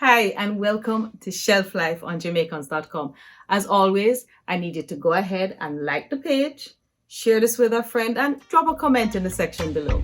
Hi, and welcome to Shelf Life on Jamaicans.com. As always, I need you to go ahead and like the page, share this with a friend, and drop a comment in the section below.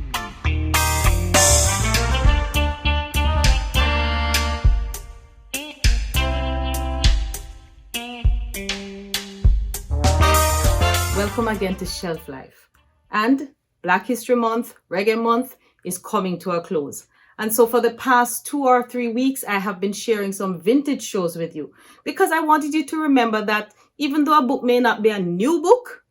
Welcome again to Shelf Life. And Black History Month, Reggae Month is coming to a close. And so for the past 2 or 3 weeks, I have been sharing some vintage shows with you because I wanted you to remember that even though a book may not be a new book,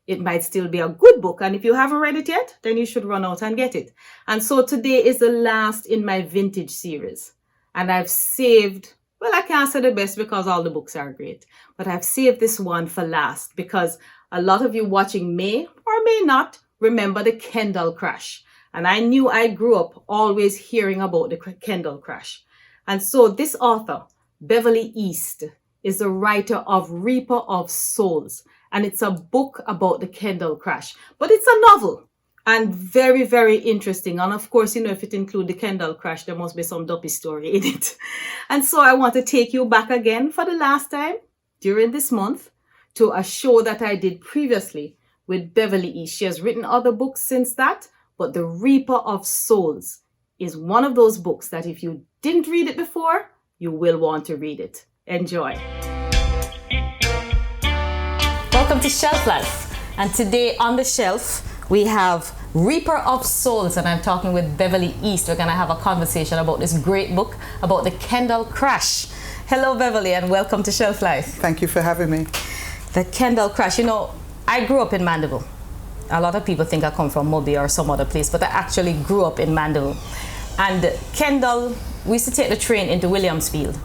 it might still be a good book. And if you haven't read it yet, then you should run out and get it. And so today is the last in my vintage series. And I've saved, well, I can't say the best because all the books are great, but I've saved this one for last because a lot of you watching may or may not remember the Kendal crash. And I knew I grew up always hearing about the Kendal crash. And so this author, Beverley East, is the writer of Reaper of Souls. And it's a book about the Kendal crash. But it's a novel and very, very interesting. And of course, if it includes the Kendal crash, there must be some dopey story in it. And so I want to take you back again for the last time during this month to a show that I did previously with Beverley East. She has written other books since that. But The Reaper of Souls is one of those books that if you didn't read it before, you will want to read it. Enjoy. Welcome to Shelf Life. And today on the shelf, we have Reaper of Souls. And I'm talking with Beverley East. We're going to have a conversation about this great book about the Kendal crash. Hello, Beverley, and welcome to Shelf Life. Thank you for having me. The Kendal crash. I grew up in Mandeville. A lot of people think I come from Moby or some other place, but I actually grew up in Mandeville. And Kendal, we used to take the train into Williamsfield,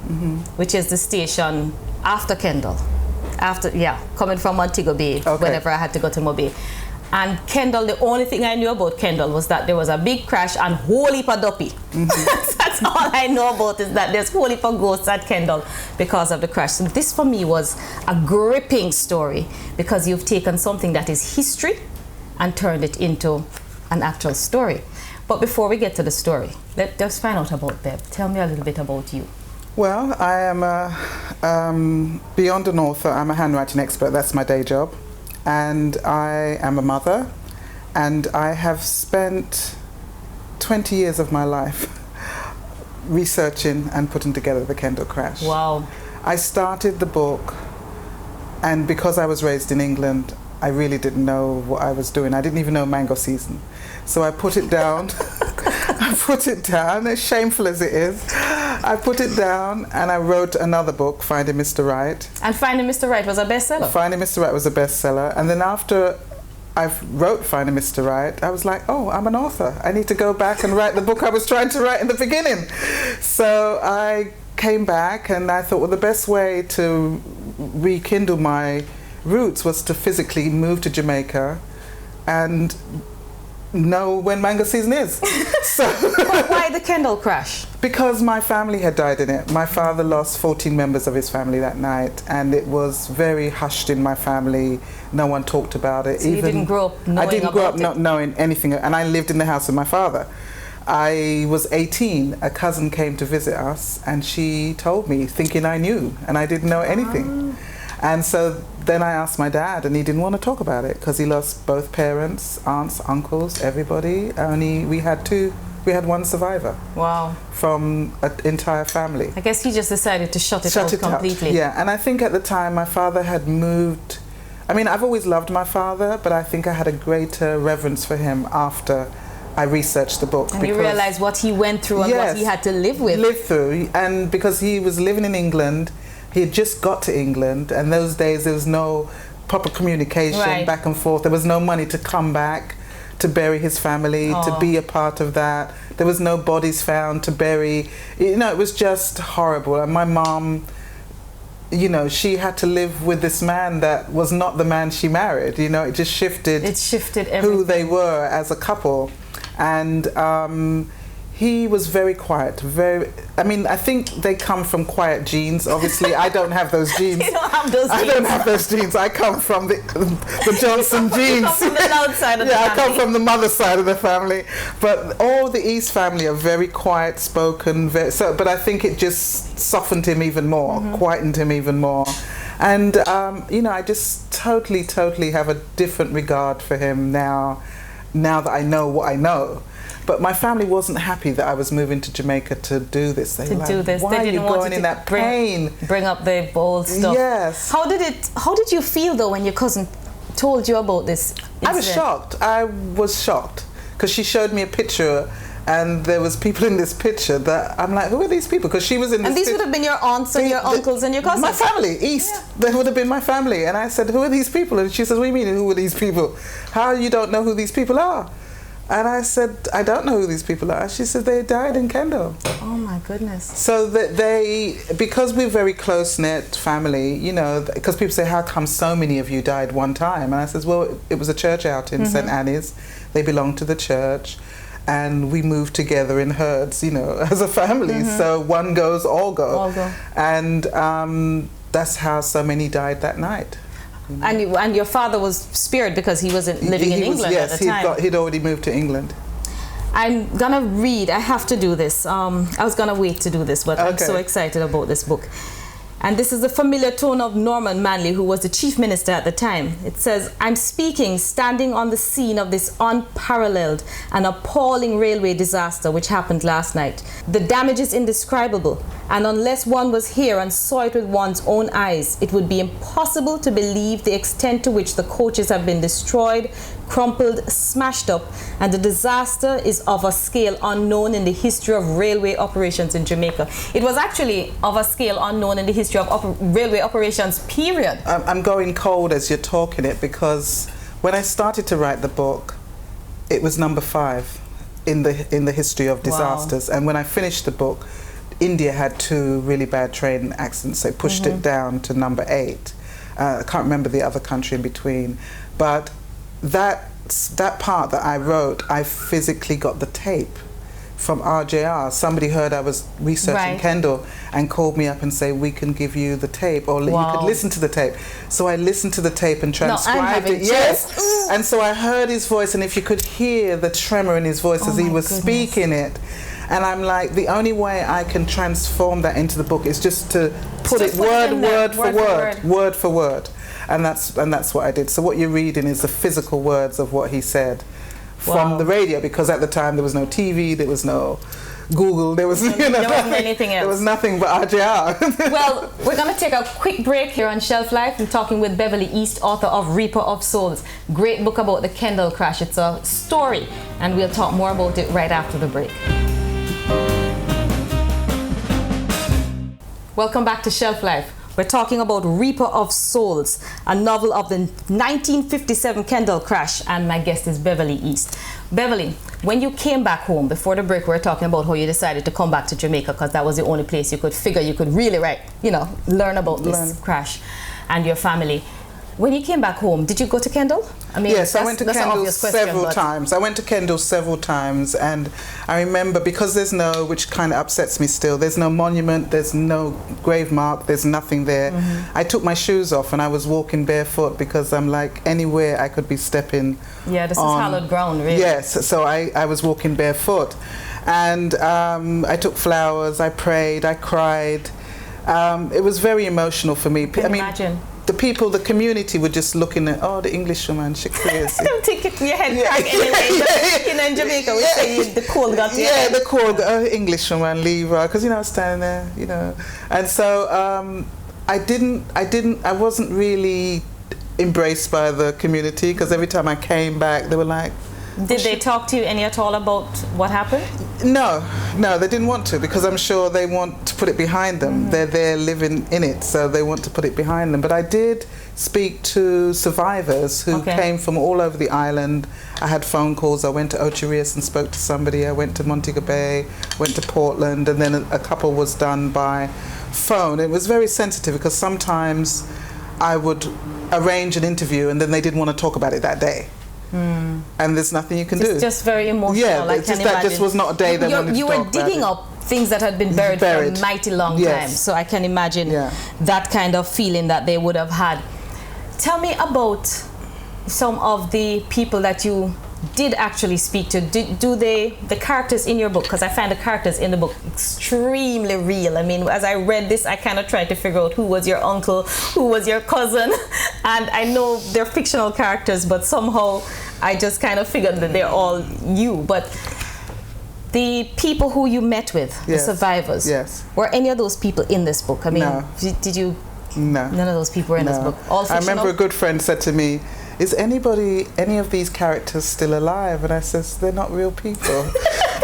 which is the station after Kendal. Coming from Montego Bay, whenever I had to go to Moby. And Kendal, the only thing I knew about Kendal was that there was a big crash and whole heap of duppy. That's all I know about is that there's whole heap of ghosts at Kendal because of the crash. So this for me was a gripping story because you've taken something that is history and turned it into an actual story. But before we get to the story, let's find out about Bev. Tell me a little bit about you. Well, I am beyond an author. I'm a handwriting expert. That's my day job. And I am a mother. And I have spent 20 years of my life researching and putting together the Kendal crash. Wow. I started the book, and because I was raised in England, I really didn't know what I was doing. I didn't even know mango season. So I put it down. As shameful as it is. I put it down and I wrote another book, Finding Mr. Right. And Finding Mr. Right was a bestseller? Finding Mr. Right was a bestseller. And then after I wrote Finding Mr. Right, I was like, oh, I'm an author. I need to go back and write the book I was trying to write in the beginning. So I came back and I thought, well, the best way to rekindle my roots was to physically move to Jamaica and know when mango season is. So why the Kendal crash? Because my family had died in it. My father lost 14 members of his family that night, and it was very hushed in my family. No one talked about it. So you didn't grow up knowing I didn't grow up about not knowing anything, and I lived in the house with my father. I was 18. A cousin came to visit us, and she told me, thinking I knew, and I didn't know anything. And so then I asked my dad, and he didn't want to talk about it because he lost both parents, aunts, uncles, everybody. We had one survivor. Wow. From an entire family. I guess he just decided to shut it out completely. Yeah, and I think at the time my father had moved. I mean, I've always loved my father, but I think I had a greater reverence for him after I researched the book. And you realized what he went through and what he had to live with. Live through, and because he was living in England. He had just got to England, and those days there was no proper communication back and forth. There was no money to come back to bury his family, to be a part of that. There was no bodies found to bury. It was just horrible. And my mom, she had to live with this man that was not the man she married. It just shifted. It shifted everything. Who they were as a couple. And He was very quiet, I think they come from quiet genes. Obviously, I don't have those genes. You don't have those genes. I don't have those genes. I come from the Johnson genes. You come from the loud side of the family. I come from the mother side of the family. But all the East family are very quiet spoken. But I think it just softened him even more, quietened him even more. And, I just totally have a different regard for him now that I know what I know. But my family wasn't happy that I was moving to Jamaica to do this. They were like, why are you going in that pain? Bring up the old stuff. Yes. How did you feel though when your cousin told you about this incident? I was shocked because she showed me a picture and there was people in this picture that I'm like, who are these people? Because she was in this. And these would have been your aunts and your uncles and your cousins. My family, East. Yeah. They would have been my family. And I said, who are these people? And she says, what do you mean, who are these people? How you don't know who these people are? And I said, I don't know who these people are. She said, they died in Kendal. Oh my goodness. So that because we're very close-knit family, because people say, how come so many of you died one time? And I says, well, it was a church out in St. Annie's. They belonged to the church. And we moved together in herds, as a family. So one goes, all go. All go. And that's how so many died that night. And your father was spared because he wasn't living in England at the time. Yes, he'd already moved to England. I'm gonna read. I have to do this. I was gonna wait to do this, but I'm so excited about this book. And this is the familiar tone of Norman Manley, who was the chief minister at the time. It says, I'm speaking standing on the scene of this unparalleled and appalling railway disaster which happened last night. The damage is indescribable, and unless one was here and saw it with one's own eyes, it would be impossible to believe the extent to which the coaches have been destroyed, crumpled, smashed up, and the disaster is of a scale unknown in the history of railway operations in Jamaica. It was actually of a scale unknown in the history of railway operations, period. I'm going cold as you're talking it, because when I started to write the book, it was number 5 in the history of disasters. Wow. And when I finished the book, India had 2 really bad train accidents. They pushed it down to number 8. I can't remember the other country in between, but that part that I wrote, I physically got the tape from RJR. Somebody heard I was researching Kendal and called me up and say, we can give you the tape, or you could listen to the tape. So I listened to the tape and transcribed it. Yes. And so I heard his voice, and if you could hear the tremor in his voice as he was speaking it. And I'm like, the only way I can transform that into the book is just to put it word for word. And that's what I did. So what you're reading is the physical words of what he said from the radio, because at the time there was no TV, there was no Google, there was there wasn't anything else. There was nothing but RJR. Well, we're going to take a quick break here on Shelf Life. I'm talking with Beverley East, author of Reaper of Souls. Great book about the Kendal crash. It's a story, and we'll talk more about it right after the break. Welcome back to Shelf Life. We're talking about Reaper of Souls, a novel of the 1957 Kendal crash, and my guest is Beverley East. Beverley, when you came back home, before the break we were talking about how you decided to come back to Jamaica because that was the only place you could figure you could really learn about this crash and your family. When you came back home, did you go to Kendal? I mean, yes, I went to Kendal several times. I went to Kendal several times, and I remember, because there's no, which kind of upsets me still, there's no monument, there's no grave mark, there's nothing there. I took my shoes off and I was walking barefoot because I'm like, anywhere I could be stepping. Yeah, this is hallowed ground, really. Yes, so I was walking barefoot, and I took flowers, I prayed, I cried. It was very emotional for me. I mean, imagine. The people, the community were just looking at, oh, the Englishwoman, she crazy. Don't take it in your head crack anyway. In Jamaica, we say the cold got you. Yeah, the cold, Englishwoman, leave her. Because, I was standing there, And so I wasn't really embraced by the community, because every time I came back, they were like, did they talk to you any at all about what happened? No, they didn't want to, because I'm sure they want to put it behind them. They're there living in it, so they want to put it behind them. But I did speak to survivors who came from all over the island. I had phone calls. I went to Ocherius and spoke to somebody. I went to Montego Bay, went to Portland, and then a couple was done by phone. It was very sensitive, because sometimes I would arrange an interview and then they didn't want to talk about it that day. and there's nothing you can do. It's just very emotional. Yeah, I it's can just that imagine. just was not a day that wanted to You talk were about digging it. up things that had been buried for a mighty long time, so I can imagine that kind of feeling that they would have had. Tell me about some of the people that you did actually speak to. The characters in your book, because I find the characters in the book extremely real. I mean, as I read this, I kind of tried to figure out who was your uncle, who was your cousin, and I know they're fictional characters, but somehow I just kind of figured that they're all you. But the people who you met with, the survivors, were any of those people in this book? I mean, did you? No. None of those people were in this book. All fictional? I remember a good friend said to me, is any of these characters still alive? And I says, they're not real people.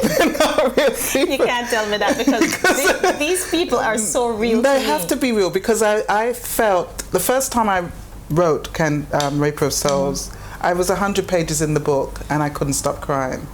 They're not real people. You can't tell me that because these people are so real. They have to be real, because I felt the first time I wrote Reaper of Souls, I was 100 pages in the book and I couldn't stop crying.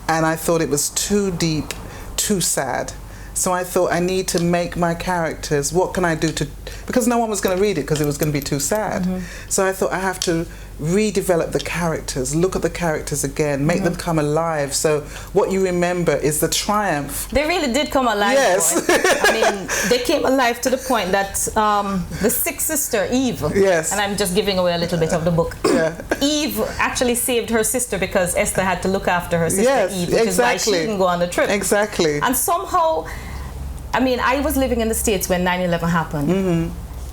And I thought it was too deep, too sad. So I thought, I need to make my characters, what can I do to, because no one was going to read it because it was going to be too sad. So I thought I have to redevelop the characters, look at the characters again, make them come alive. So what you remember is the triumph. They really did come alive. Yes. I mean, they came alive to the point that the sixth sister, Eve, and I'm just giving away a little bit of the book, Eve actually saved her sister because Esther had to look after her sister Eve, which is why she didn't go on the trip. Exactly. And somehow, I mean, I was living in the States when 9/11 happened.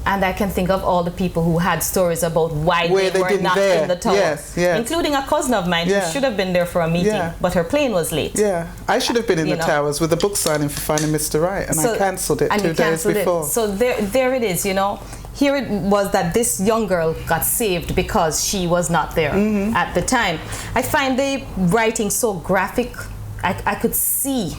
And I can think of all the people who had stories about why they were not in the tower, including a cousin of mine who should have been there for a meeting, but her plane was late. Yeah, I should have been in the towers with a book signing for Finding Mr. Right, and I cancelled it 2 days before. So there it is, you know. Here it was that this young girl got saved because she was not there at the time. I find the writing so graphic. I could see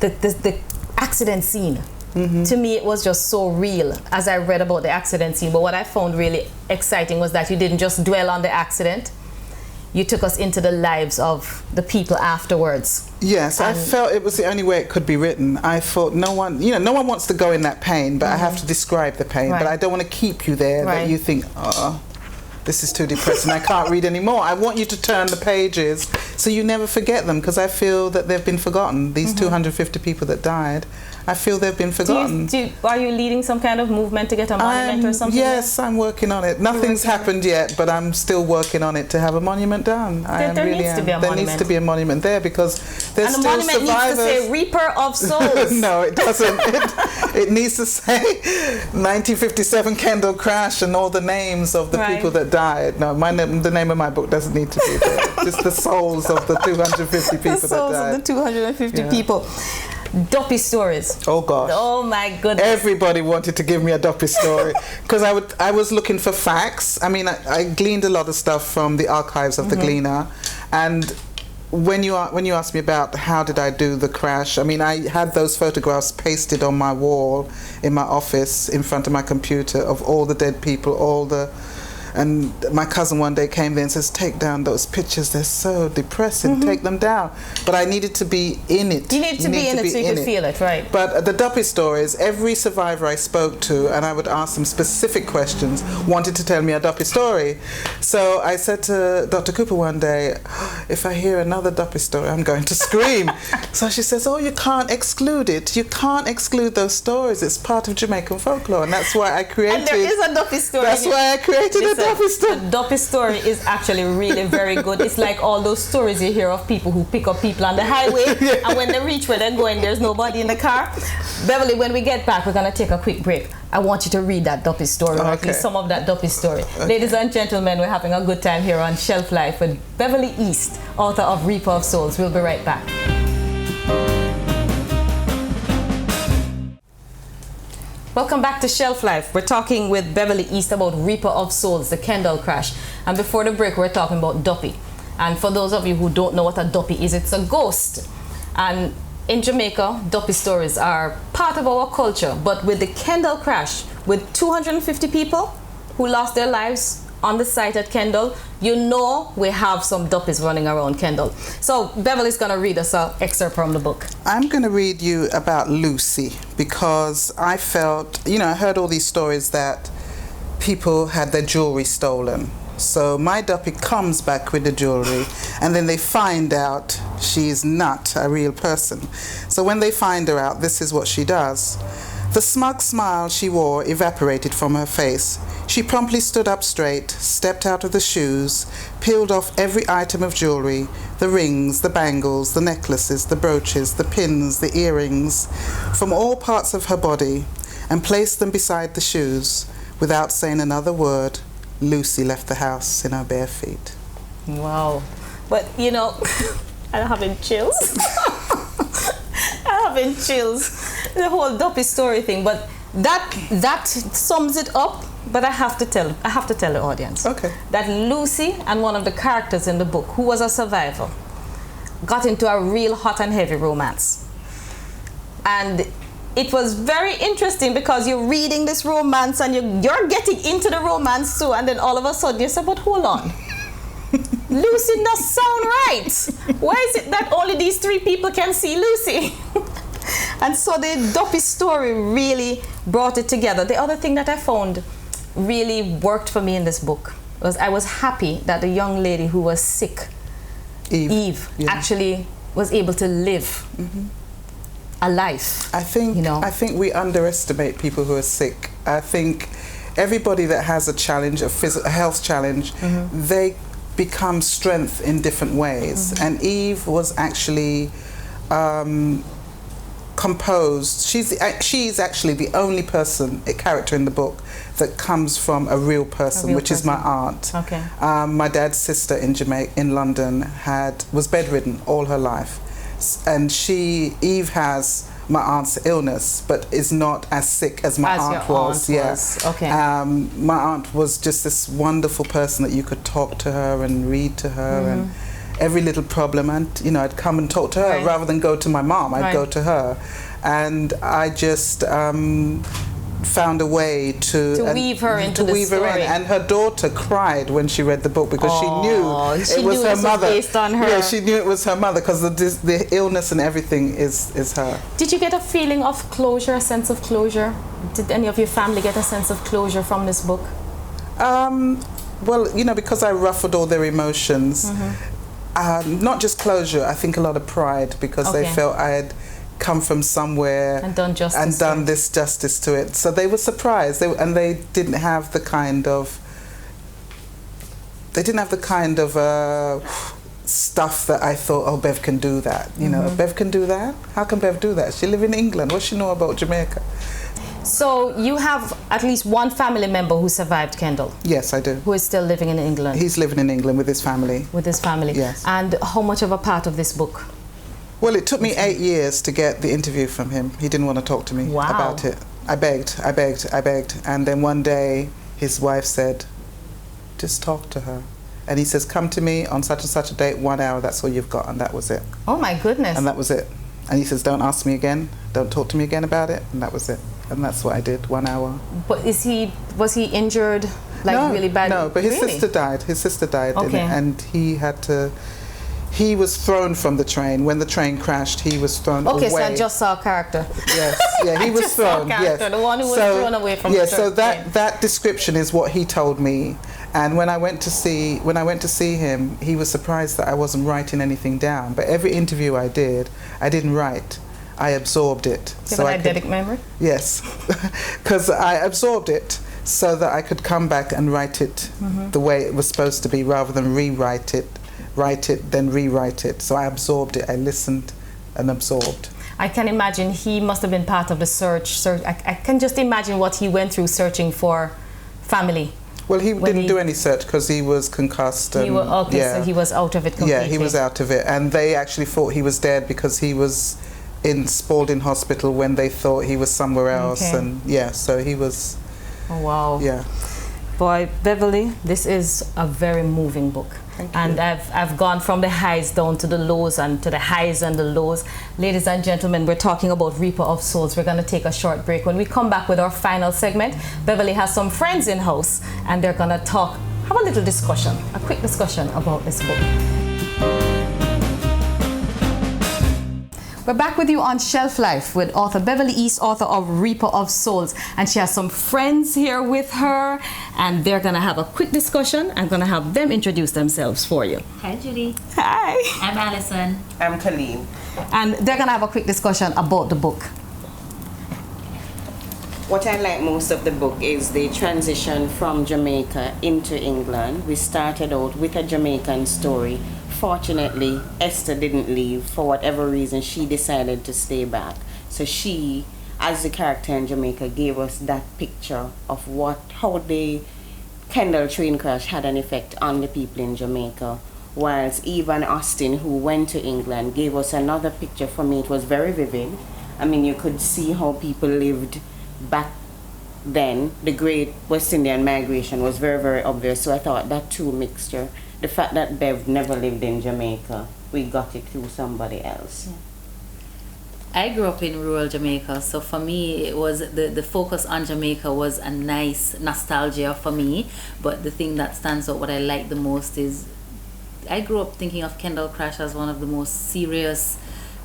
the accident scene. To me, it was just so real as I read about the accident scene. But what I found really exciting was that you didn't just dwell on the accident. You took us into the lives of the people afterwards. Yes, I felt it was the only way it could be written. I thought no one wants to go in that pain, but I have to describe the pain. But I don't want to keep you there that you think, oh, this is too depressing, I can't read anymore. I want you to turn the pages so you never forget them, because I feel that they've been forgotten. These 250 people that died, I feel they've been forgotten. Are you leading some kind of movement to get a monument or something? Yes, I'm working on it. Nothing's happened yet, but I'm still working on it to have a monement done. There needs to be a monument. There needs to be a monument there, because there's still survivors. And the monument needs to say Reaper of Souls. No, it doesn't. It needs to say 1957 Kendal crash and all the names of the people that died. No, the name of my book doesn't need to be there. Just the souls of the 250 people that died. The souls of the 250 people. Duppy stories. Oh gosh. Oh my goodness. Everybody wanted to give me a Duppy story because I was looking for facts. I mean, I gleaned a lot of stuff from the archives of the Gleaner, and when you asked me about how did I do the crash, I mean, I had those photographs pasted on my wall in my office in front of my computer of all the dead people, and my cousin one day came there and says, take down those pictures, they're so depressing, take them down. But I needed to be in it. You needed to be in it so you could feel it, right? But the Duppy stories, every survivor I spoke to, and I would ask them specific questions, wanted to tell me a Duppy story. So I said to Dr. Cooper one day, if I hear another Duppy story, I'm going to scream. So she says, oh, you can't exclude it. You can't exclude those stories. It's part of Jamaican folklore. And that's why I created... And there is a Duppy story. That's why I created a Duppy story. The Duppy story is actually really very good. It's like all those stories you hear of people who pick up people on the highway, and when they reach where they're going, there's nobody in the car. Beverly, when we get back, we're going to take a quick break. I want you to read that Duppy story, or at least some of that Duppy story. Ladies and gentlemen, we're having a good time here on Shelf Life with Beverley East, author of Reaper of Souls. We'll be right back. Welcome back to Shelf Life. We're talking with Beverley East about Reaper of Souls, the Kendal crash. And before the break, we're talking about Duppy. And for those of you who don't know what a Duppy is, it's a ghost. And in Jamaica, Duppy stories are part of our culture. But with the Kendal crash, with 250 people who lost their lives on the site at Kendal, you know we have some Duppies running around Kendal. So Beverly's going to read us an excerpt from the book. I'm going to read you about Lucy because I felt, I heard all these stories that people had their jewelry stolen. So my duppy comes back with the jewelry, and then they find out she's not a real person. So when they find her out, this is what she does. The smug smile she wore evaporated from her face. She promptly stood up straight, stepped out of the shoes, peeled off every item of jewelry, the rings, the bangles, the necklaces, the brooches, the pins, the earrings, from all parts of her body, and placed them beside the shoes. Without saying another word, Lucy left the house in her bare feet. Wow. But, you know, I'm having chills. I'm having chills. The whole duppy story thing, but that sums it up. But I have to tell the audience that Lucy and one of the characters in the book, who was a survivor, got into a real hot and heavy romance. And it was very interesting because you're reading this romance and you're getting into the romance too, and then all of a sudden you say, but hold on. Lucy does sound right. Why is it that only these three people can see Lucy? And so the duppy story really brought it together. The other thing that I found really worked for me in this book was I was happy that the young lady who was sick, Eve actually was able to live a life. I think we underestimate people who are sick. I think everybody that has a challenge, a health challenge, they become strength in different ways. And Eve was actually composed. She's actually the only character in the book that comes from a real person, which is my aunt. Okay. My dad's sister in Jamaica, in London, was bedridden all her life, and Eve has my aunt's illness, but is not as sick as my aunt was. Okay. My aunt was just this wonderful person that you could talk to her and read to her, and every little problem, and I'd come and talk to her rather than go to my mom. I'd go to her, and I just found a way to weave her into the story. And her daughter cried when she read the book because she knew it was her mother. Based on her. Yeah, she knew it was her mother because the illness and everything is her. Did you get a feeling of closure, a sense of closure? Did any of your family get a sense of closure from this book? Well, because I ruffled all their emotions. Not just closure, I think a lot of pride, because they felt I had come from somewhere and done this justice to it. So they were surprised, and they didn't have the kind of stuff that I thought, oh, Bev can do that. Bev can do that? How can Bev do that? She live in England. What does she know about Jamaica? So you have at least one family member who survived Kendal? Yes, I do. Who is still living in England? He's living in England with his family. With his family? Yes. And how much of a part of this book? Well, it took me 8 years to get the interview from him. He didn't want to talk to me about it. I begged. And then one day his wife said, just talk to her. And he says, come to me on such and such a date, 1 hour, that's all you've got. And that was it. Oh my goodness. And that was it. And he says, don't ask me again. Don't talk to me again about it. And that was it. And that's what I did, 1 hour. But was he injured, really bad? No, but his sister died. His sister died. Okay. And he was thrown from the train. When the train crashed, he was thrown away. Okay, so I just saw a character. Yes, yeah, he was thrown. Yes, the one who was thrown away from the train. So that description is what he told me. And when I went to see him, he was surprised that I wasn't writing anything down. But every interview I didn't write. I absorbed it. Do you have an eidetic memory? Yes, because I absorbed it so that I could come back and write it the way it was supposed to be, rather than rewrite it. Write it, then rewrite it. So I absorbed it. I listened and absorbed. I can imagine he must have been part of the search. I can just imagine what he went through searching for family. Well, he didn't do any search because he was concussed. So he was out of it completely. Yeah, he was out of it. And they actually thought he was dead because he was in Spalding Hospital when they thought he was somewhere else. Okay. And so he was... Oh, wow. Yeah. Boy, Beverley, this is a very moving book. And I've gone from the highs down to the lows and to the highs and the lows. Ladies and gentlemen, we're talking about Reaper of Souls. We're going to take a short break. When we come back with our final segment, Beverley has some friends in house and they're going to have a little discussion, a quick discussion about this book. We're back with you on Shelf Life with author Beverley East, author of Reaper of Souls. And she has some friends here with her, and they're going to have a quick discussion. I'm going to have them introduce themselves for you. Hi, Judy. Hi. I'm Alison. I'm Khalil. And they're going to have a quick discussion about the book. What I like most of the book is the transition from Jamaica into England. We started out with a Jamaican story. Fortunately, Esther didn't leave. For whatever reason, she decided to stay back. So she, as the character in Jamaica, gave us that picture of how the Kendal train crash had an effect on the people in Jamaica. Whilst Eve and Austin, who went to England, gave us another picture. For me, it was very vivid. I mean, you could see how people lived back then. The Great West Indian Migration was very, very obvious. So I thought that two mixture, the fact that Bev never lived in Jamaica, we got it through somebody else. Yeah. I grew up in rural Jamaica, so for me it was the focus on Jamaica was a nice nostalgia for me. But the thing that stands out, what I like the most is I grew up thinking of Kendal crash as one of the most serious,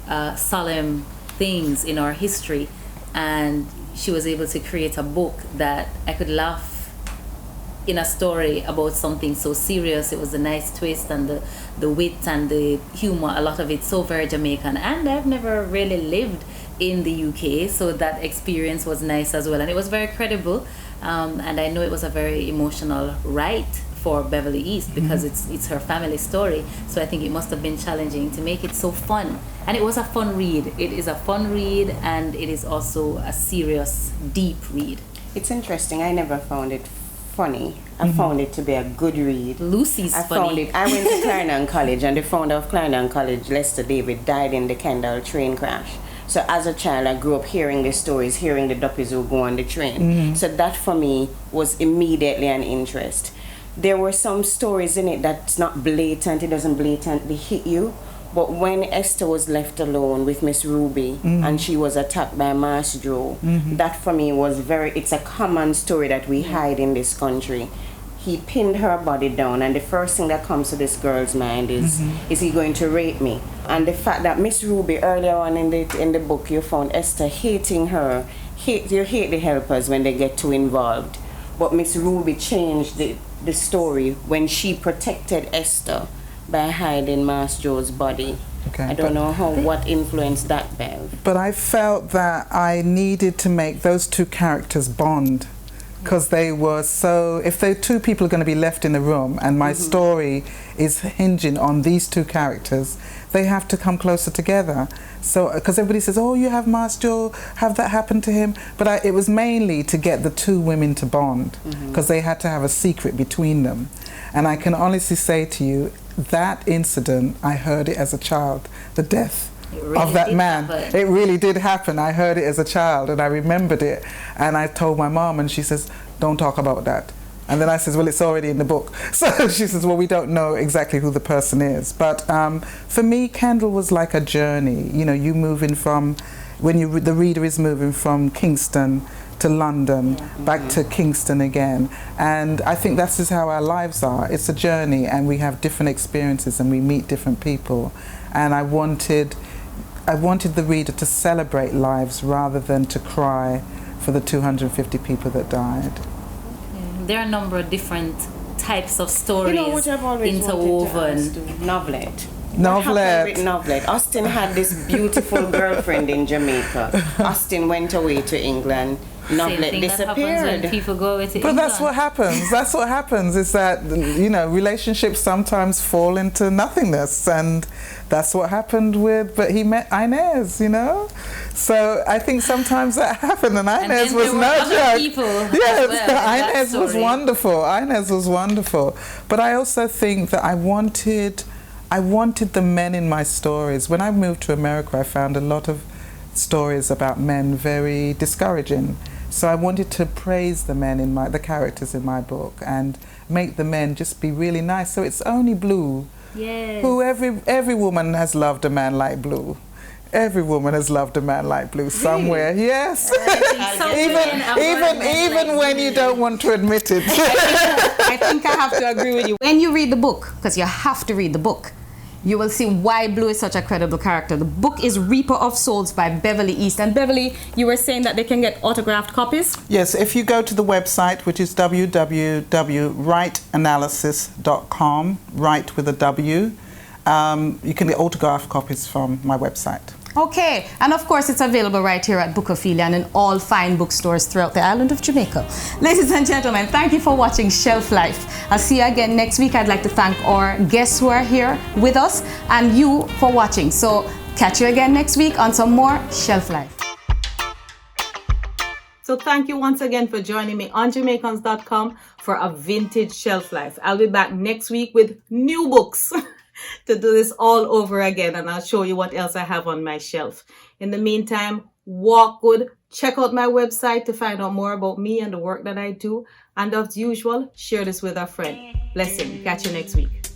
solemn things in our history, and she was able to create a book that I could laugh in a story about something so serious. It was a nice twist, and the wit and the humor, a lot of it so very Jamaican. And I've never really lived in the UK, so that experience was nice as well, and it was very credible. And I know it was a very emotional write for Beverley East because it's her family story. So I think it must have been challenging to make it so fun. And it was a fun read. It is a fun read, and it is also a serious, deep read. It's interesting. I never found it funny. I found it to be a good read. Lucy's funny. I went to Clarendon College, and the founder of Clarendon College, Lester David, died in the Kendal train crash. So as a child, I grew up hearing the stories, hearing the duppies who go on the train. So that for me was immediately an interest. There were some stories in it that's not blatant, it doesn't blatantly hit you. But when Esther was left alone with Miss Ruby and she was attacked by Master Joe, that for me was it's a common story that we hide in this country. He pinned her body down, and the first thing that comes to this girl's mind is he going to rape me? And the fact that Miss Ruby, earlier on in the book, you found Esther hating her. You hate the helpers when they get too involved. But Miss Ruby changed the story when she protected Esther by hiding Master Joe's body. Okay, I don't know what influenced that, Bev. But I felt that I needed to make those two characters bond, because they were so, if the two people are going to be left in the room and my story is hinging on these two characters, they have to come closer together. So, because everybody says, oh, you have Master Joe, have that happen to him? But it was mainly to get the two women to bond, because they had to have a secret between them. And I can honestly say to you, that incident, I heard it as a child, the death of that man. It really did happen. I heard it as a child, and I remembered it. And I told my mom, and she says, don't talk about that. And then I says, well, it's already in the book. So she says, well, we don't know exactly who the person is. But for me, Kendal was like a journey. You know, you moving from, the reader is moving from Kingston to London, back to Kingston again. And I think that's just how our lives are. It's a journey, and we have different experiences, and we meet different people. And I wanted the reader to celebrate lives rather than to cry for the 250 people that died. There are a number of different types of stories, you know what I've always interwoven. Novelette. Novelette. Novelette. Austin had this beautiful girlfriend in Jamaica. Austin went away to England. Novelette disappeared. When people go away to But England. that's what happens. That's what happens. Is that, you know, relationships sometimes fall into nothingness, and that's what happened with. But he met Inez, you know. So I think sometimes that happened, and Inez was no joke. Yes, Inez was wonderful. Inez was wonderful. But I also think that I wanted the men in my stories. When I moved to America, I found a lot of stories about men very discouraging. So I wanted to praise the men the characters in my book, and make the men just be really nice. So it's only Blue, who every woman has loved a man like Blue. Every woman has loved a man like Blue somewhere. Really? Yes. even when you don't want to admit it. I think I have to agree with you. When you read the book, because you have to read the book, you will see why Blue is such a credible character. The book is Reaper of Souls by Beverley East. And Beverley, you were saying that they can get autographed copies? Yes, if you go to the website, which is www.writeanalysis.com, write with a W, you can get autographed copies from my website. Okay, and of course it's available right here at Bookophilia and in all fine bookstores throughout the island of Jamaica. Ladies and gentlemen, thank you for watching Shelf Life. I'll see you again next week. I'd like to thank our guests who are here with us and you for watching. So catch you again next week on some more Shelf Life. So thank you once again for joining me on Jamaicans.com for a vintage Shelf Life. I'll be back next week with new books. To do this all over again, and I'll show you what else I have on my shelf. In the meantime, walk good, check out my website to find out more about me and the work that I do, and as usual, share this with a friend. Blessing. Catch you next week.